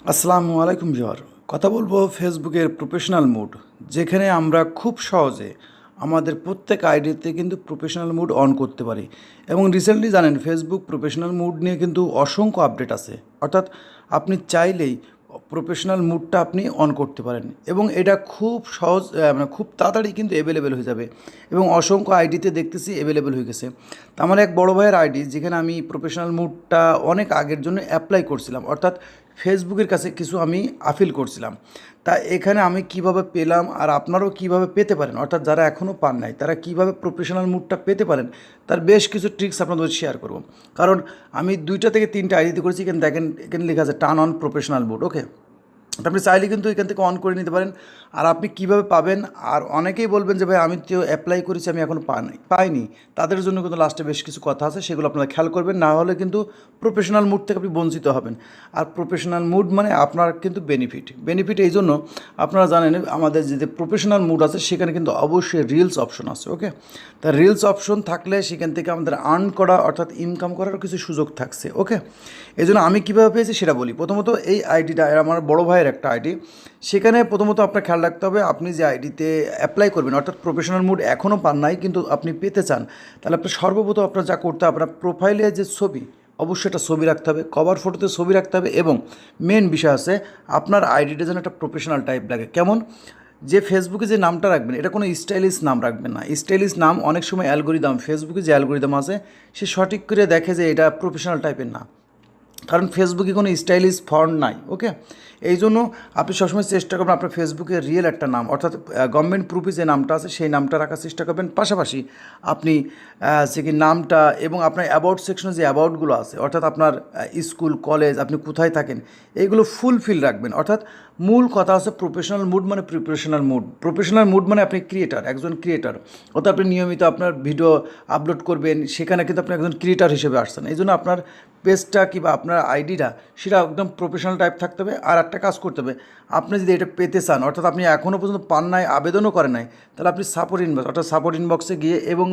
আসসালামু আলাইকুম জহর। কথা বলবো ফেসবুকের প্রফেশনাল মুড, যেখানে আমরা খুব সহজে আমাদের প্রত্যেক আইডিতে কিন্তু প্রফেশনাল মুড অন করতে পারি। এবং রিসেন্টলি জানেন ফেসবুক প্রফেশনাল মুড নিয়ে কিন্তু অসংখ্য আপডেট আছে। অর্থাৎ আপনি চাইলেই প্রফেশনাল মুডটা আপনি অন করতে পারেন এবং এটা খুব সহজ, মানে খুব তাড়াতাড়ি কিন্তু অ্যাভেলেবেল হয়ে যাবে এবং অসংখ্য আইডিতে দেখতেছি অ্যাভেলেবেল হয়ে গেছে। তো আমার এক বড় ভাইয়ের আইডি, যেখানে আমি প্রফেশনাল মুডটা অনেক আগের জন্য অ্যাপ্লাই করছিলাম, অর্থাৎ ফেসবুকের কাছে কিছু আমি আপিল করছিলাম। তা এখানে আমি কিভাবে পেলাম আর আপনারাও কিভাবে পেতে পারেন, অর্থাৎ যারা এখনও পান নাই তারা কিভাবে প্রফেশনাল মুডটা পেতে পারেন, তার বেশ কিছু ট্রিক্স আপনাদের শেয়ার করব। কারণ আমি 2টা থেকে 3টা আইডিতে করেছি। এখানে দেখেন, এখানে লেখা আছে টার্ন অন প্রফেশনাল মুড। ওকে, আপনি চাইলে কিন্তু এখান থেকে অন করে নিতে পারেন। আর আপনি কিভাবে পাবেন, আর অনেকেই বলবেন যে ভাই আমি তো অ্যাপ্লাই করেছি, আমি এখনও পাইনি। তাদের জন্য কিন্তু লাস্টে বেশ কিছু কথা আছে, সেগুলো আপনারা খেয়াল করবেন, না হলে কিন্তু প্রফেশনাল মুড থেকে আপনি বঞ্চিত হবেন। আর প্রফেশনাল মুড মানে আপনার কিন্তু বেনিফিট এই জন্য, আপনারা জানেন আমাদের যে প্রফেশনাল মুড আছে সেখানে কিন্তু অবশ্যই রিলস অপশন আছে। ওকে, তা রিলস অপশন থাকলে সেখান থেকে আমাদের আর্ন করা অর্থাৎ ইনকাম করার কিছু সুযোগ থাকছে। ওকে, এই জন্য আমি কীভাবে পেয়েছি সেটা বলি। প্রথমত এই আইডিটা আমার বড় ভাইয়ের একটা আইডি। সেখানে প্রথমত আপনার খেয়াল রাখতে হবে, আপনি যে আইডিতে অ্যাপ্লাই করবেন অর্থাৎ প্রফেশনাল মুড এখনও পান নাই কিন্তু আপনি পেতে চান, তাহলে আপনার সর্বপ্রথম আপনার যা করতে হবে, আপনার প্রোফাইলে যে ছবি, অবশ্যই একটা ছবি রাখতে হবে, কভার ফটোতে ছবি রাখতে হবে। এবং মেন বিষয় আছে, আপনার আইডিটা যেন একটা প্রফেশনাল টাইপ লাগে। কেমন? যে ফেসবুকে যে নামটা রাখবেন এটা কোনো স্টাইলিশ নাম রাখবেন না। স্টাইলিশ নাম অনেক সময় অ্যালগোরিদম, ফেসবুকে যে অ্যালগোরিদম আছে সে সঠিক করে দেখে যে এটা প্রফেশনাল টাইপের না, কারণ ফেসবুকে কোনো স্টাইলিশ ফন্ট নাই। ওকে, এই জন্য আপনি সবসময় চেষ্টা করবেন আপনার ফেসবুকে রিয়েল একটা নাম, অর্থাৎ গভর্নমেন্ট প্রুফে যে নামটা আছে সেই নামটা রাখার চেষ্টা করবেন। পাশাপাশি আপনি সে কি নামটা এবং আপনার অ্যাবাউট সেকশনে যে অ্যাবাউটগুলো আছে, অর্থাৎ আপনার স্কুল, কলেজ, আপনি কোথায় থাকেন, এইগুলো ফুলফিল রাখবেন। অর্থাৎ মূল কথা হচ্ছে প্রফেশনাল মুড মানে প্রফেশনাল মুড মানে আপনি একজন ক্রিয়েটার, অর্থাৎ আপনি নিয়মিত আপনার ভিডিও আপলোড করবেন, সেখানে কিন্তু আপনি একজন ক্রিয়েটার হিসেবে আসছেন। এই জন্য আপনার পেজটা কিংবা আপনার আইডিটা সেটা একদম প্রফেশনাল টাইপ থাকতে হবে। আর একটা কাজ করতে হবে, আপনি যদি এটা পেতে চান, অর্থাৎ আপনি এখনও পর্যন্ত পান নাই, আবেদনও করেন নাই, তাহলে আপনি সাপোর্ট ইনবক্সে গিয়ে এবং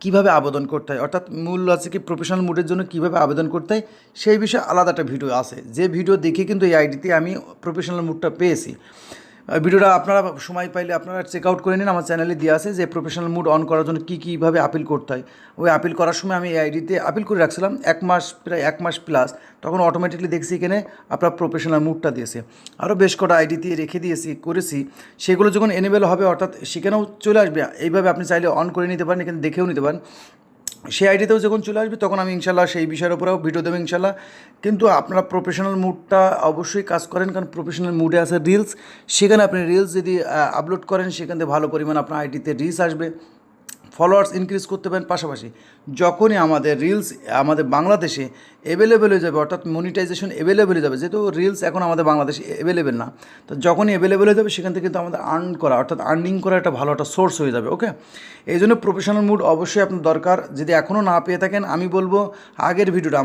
কীভাবে আবেদন করতে হয়, অর্থাৎ মূল আছে কি প্রফেশনাল মুডের জন্য কীভাবে আবেদন করতে হয় সেই বিষয়ে আলাদা একটা ভিডিও আছে, যে ভিডিও দেখে কিন্তু এই আইডিতে আমি প্রফেশনাল মুডটা পেয়েছি। ভিডিওটা আপনারা সময় পাইলে আপনারা চেক আউট করে নিন, আমার চ্যানেলে দেওয়া আছে যে প্রফেশনাল মুড অন করার জন্য কীভাবে আপিল করতে হয়। ওই আপিল করার সময় আমি এই আইডিতে আপিল করে রাখছিলাম প্রায় এক মাস প্লাস, তখন অটোমেটিকলি দেখছি এখানে আপনার প্রফেশনাল মুডটা দিয়েছে। আরও বেশ কটা আইডি দিয়ে রেখে করেছি, সেগুলো যখন এনেবেল হবে অর্থাৎ সেখানেও চলে আসবে, এইভাবে আপনি চাইলে অন করে নিতে পারেন, এখানে দেখেও নিতে পারেন। সেই আইডিতেও যখন চলে আসবে তখন আমি ইনশাল্লাহ সেই বিষয়ের উপরেও ভিডিও দেবো ইনশাল্লাহ। কিন্তু আপনারা প্রফেশনাল মুডটা অবশ্যই কাজ করেন, কারণ প্রফেশনাল মুডে আছে রিলস, সেখানে আপনি রিলস যদি আপলোড করেন সেখান থেকে ভালো পরিমাণ আপনার আইডিতে রিচ আসবে, ফলোয়ার্স ইনক্রিজ করতে পারেন। পাশাপাশি যখনই আমাদের রিলস আমাদের বাংলাদেশে অ্যাভেলেবেল হয়ে যাবে, অর্থাৎ মনিটাইজেশন অ্যাভেলেবেল হয়ে যাবে, যেহেতু রিলস এখন আমাদের বাংলাদেশে অ্যাভেলেবেল না, তো যখনই অ্যাভেলেবেল হয়ে যাবে সেখান থেকে কিন্তু আমাদের আর্ন করা অর্থাৎ আর্নিং করা একটা ভালো একটা সোর্স হয়ে যাবে। ওকে, এই জন্য প্রফেশনাল মুড অবশ্যই আপনার দরকার। যদি এখনও না পেয়ে থাকেন, আমি বলবো আগের ভিডিওটা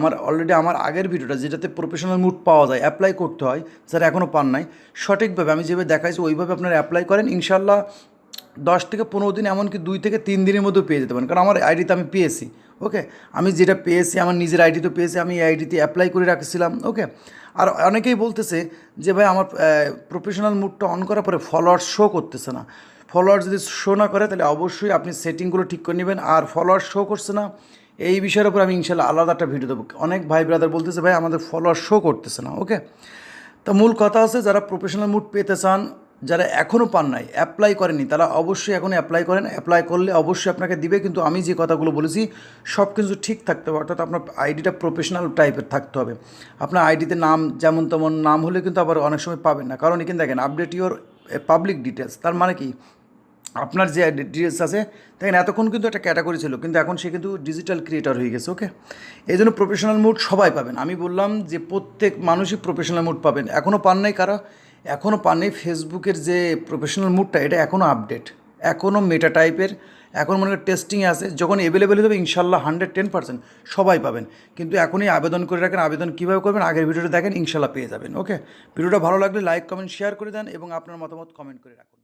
আমার আগের ভিডিওটা যেটাতে প্রফেশনাল মুড পাওয়া যায়, অ্যাপ্লাই করতে হয়, যারা এখনও পান নাই, সঠিকভাবে আমি যেভাবে দেখাইছি ওইভাবে আপনারা অ্যাপ্লাই করেন, ইনশাল্লাহ 10 থেকে 15 দিন, এমনকি 2 থেকে 3 দিনের মধ্যেও পেয়ে যেতে পারেন, কারণ আমার আইডিতে আমি পেয়েছি। ওকে, আমি যেটা পেয়েছি আমার নিজের আইডিতে পেয়েছি, আমি এই আইডিতে অ্যাপ্লাই করে রাখছিলাম। ওকে, আর অনেকেই বলতেছে যে ভাই আমার প্রফেশনাল মুডটা অন করার পরে ফলোয়ার্স শো করতেছে না। ফলোয়ার যদি শো না করে তাহলে অবশ্যই আপনি সেটিংগুলো ঠিক করে নেবেন। আর ফলোয়ার শো করছে না এই বিষয়ের উপর আমি ইনশাল্লাহ আলাদা একটা ভিডিও দেবো। অনেক ভাই ব্রাদার বলতেছে ভাই আমাদের ফলোয়ার শো করতেছে না। ওকে, তো মূল কথা আছে, যারা প্রফেশনাল মুড পেতে চান, যারা এখনও পান নাই, অ্যাপ্লাই করেনি, তারা অবশ্যই এখন অ্যাপ্লাই করেন। অ্যাপ্লাই করলে অবশ্যই আপনাকে দিবে, কিন্তু আমি যে কথাগুলো বলেছি সব কিছু ঠিক থাকতে হবে, অর্থাৎ আপনার আইডিটা প্রফেশনাল টাইপের থাকতে হবে। আপনার আইডিতে নাম যেমন তেমন নাম হলে কিন্তু আবার অনেক সময় পাবেন না, কারণ এখানে দেখেন আপডেট ইউর পাবলিক ডিটেলস, তার মানে কি আপনার যে ডিটেলস আছে দেখেন, এতক্ষণ কিন্তু একটা ক্যাটাগরি ছিল, কিন্তু এখন সে কিন্তু ডিজিটাল ক্রিয়েটার হয়ে গেছে। ওকে, এই জন্য প্রফেশনাল মুড সবাই পাবেন। আমি বললাম যে প্রত্যেক মানুষই প্রফেশনাল মুড পাবেন। এখনও পান নাই কারা? এখনও পান নাই ফেসবুকের যে প্রফেশনাল মুডটা, এটা এখনও আপডেট, এখনও মেটা টাইপের, এখন মনে করেন টেস্টিংয়ে আছে। যখন অ্যাভেলেবেল হয়ে যাবে ইনশাল্লাহ 110% সবাই পাবেন। কিন্তু এখনই আবেদন করে রাখেন। আবেদন কীভাবে করবেন আগের ভিডিওটা দেখেন, ইনশাল্লাহ পেয়ে যাবেন। ওকে, ভিডিওটা ভালো লাগলে লাইক, কমেন্ট, শেয়ার করে দেন এবং আপনার মতামত কমেন্ট করে রাখুন।